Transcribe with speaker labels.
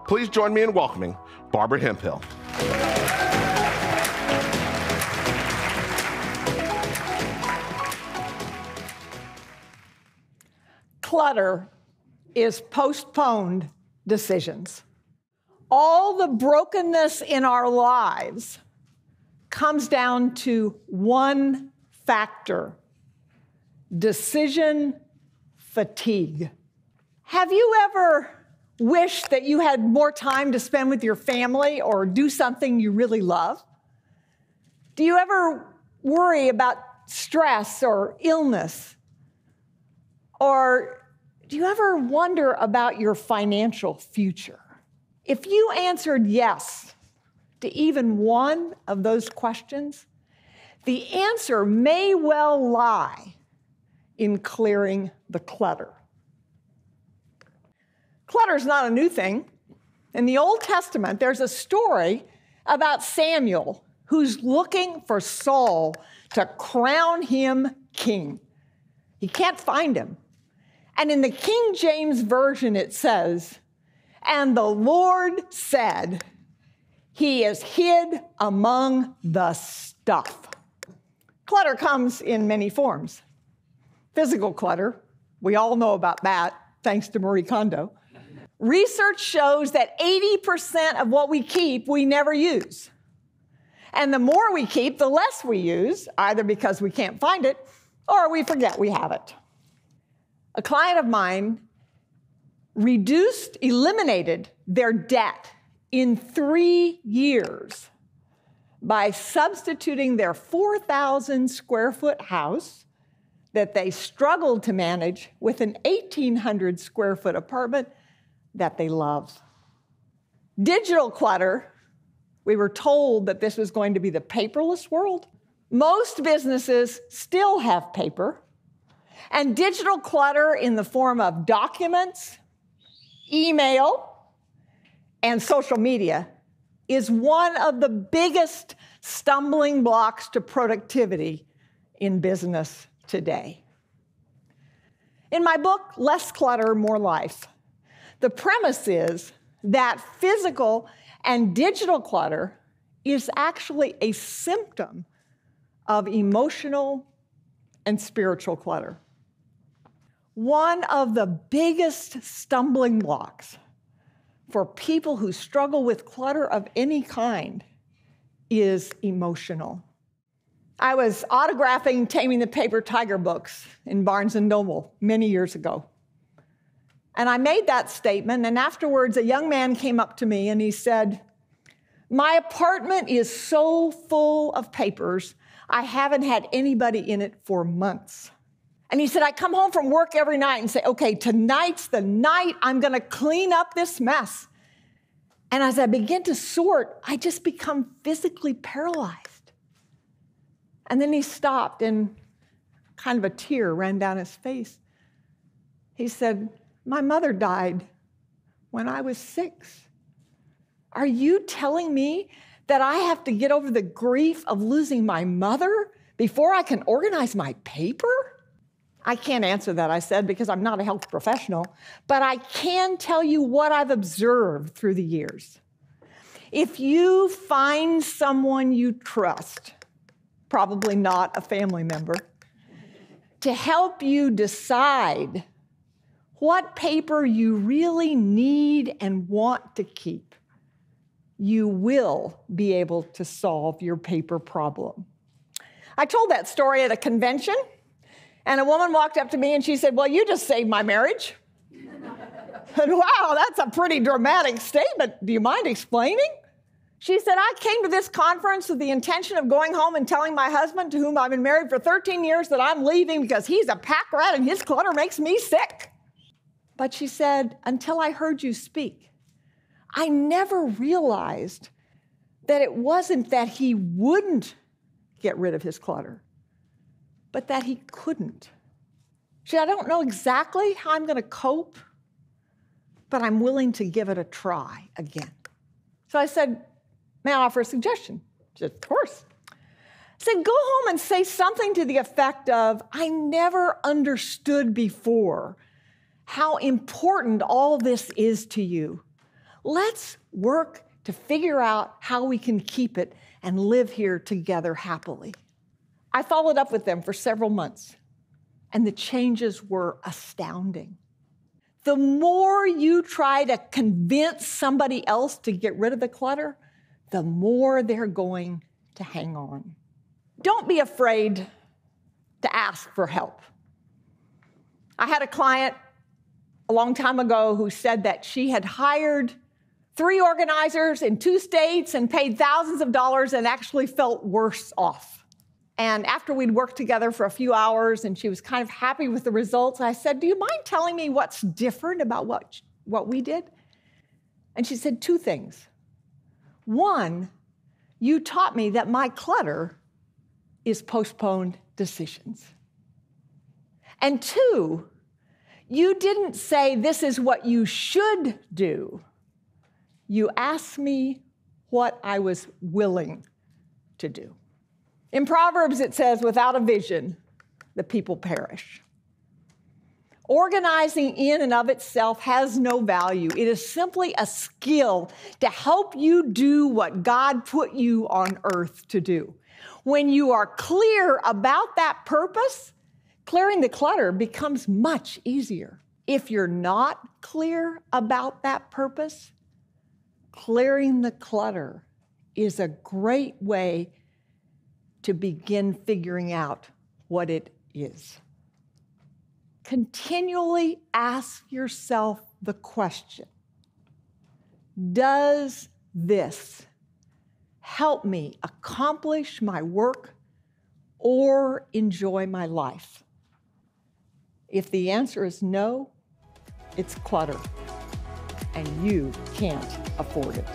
Speaker 1: Please join me in welcoming Barbara Hemphill.
Speaker 2: Clutter is postponed decisions. All the brokenness in our lives comes down to one factor: decision fatigue. Have you ever wished that you had more time to spend with your family or do something you really love? Do you ever worry about stress or illness? Or do you ever wonder about your financial future? If you answered yes to even one of those questions, the answer may well lie in clearing the clutter. Clutter is not a new thing. In the Old Testament, there's a story about Samuel who's looking for Saul to crown him king. He can't find him. And in the King James Version, it says, "And the Lord said, he is hid among the stuff." Clutter comes in many forms. Physical clutter, we all know about that, thanks to Marie Kondo. Research shows that 80% of what we keep, we never use. And the more we keep, the less we use, either because we can't find it or we forget we have it. A client of mine eliminated their debt in 3 years by substituting their 4,000 square foot house that they struggled to manage with an 1,800 square foot apartment that they love. Digital clutter, we were told that this was going to be the paperless world. Most businesses still have paper, and digital clutter in the form of documents, email, and social media is one of the biggest stumbling blocks to productivity in business today. In my book, Less Clutter, More Life, the premise is that physical and digital clutter is actually a symptom of emotional and spiritual clutter. One of the biggest stumbling blocks for people who struggle with clutter of any kind is emotional. I was autographing Taming the Paper Tiger books in Barnes & Noble many years ago. And I made that statement, and afterwards a young man came up to me and he said, "My apartment is so full of papers, I haven't had anybody in it for months." And he said, "I come home from work every night and say, okay, tonight's the night I'm gonna clean up this mess. And as I begin to sort, I just become physically paralyzed." And then he stopped and kind of a tear ran down his face. He said, "My mother died when I was 6. Are you telling me that I have to get over the grief of losing my mother before I can organize my paper?" I can't answer that, I said, because I'm not a health professional, but I can tell you what I've observed through the years. If you find someone you trust, probably not a family member, to help you decide what paper you really need and want to keep, you will be able to solve your paper problem. I told that story at a convention, and a woman walked up to me and she said, "Well, you just saved my marriage." And wow, that's a pretty dramatic statement. Do you mind explaining? She said, "I came to this conference with the intention of going home and telling my husband, to whom I've been married for 13 years, that I'm leaving because he's a pack rat and his clutter makes me sick." But she said, "Until I heard you speak, I never realized that it wasn't that he wouldn't get rid of his clutter, but that he couldn't. She said, I don't know exactly how I'm going to cope, but I'm willing to give it a try again." So I said, "May I offer a suggestion?" She said, "Of course." I said, "Go home and say something to the effect of, I never understood before how important all this is to you. Let's work to figure out how we can keep it and live here together happily. I followed up with them for several months, and the changes were astounding. The more you try to convince somebody else to get rid of the clutter, the more they're going to hang on. Don't be afraid to ask for help. I had a client a long time ago who said that she had hired 3 organizers in 2 states and paid thousands of dollars and actually felt worse off. And after we'd worked together for a few hours and she was kind of happy with the results, I said, do you mind telling me what's different about what we did? And she said 2 things. 1, you taught me that my clutter is postponed decisions. And 2, you didn't say this is what you should do. You asked me what I was willing to do. In Proverbs, it says, without a vision, the people perish. Organizing in and of itself has no value. It is simply a skill to help you do what God put you on earth to do. When you are clear about that purpose, clearing the clutter becomes much easier. If you're not clear about that purpose, clearing the clutter is a great way to begin figuring out what it is. Continually ask yourself the question, does this help me accomplish my work or enjoy my life? If the answer is no, it's clutter, and you can't afford it.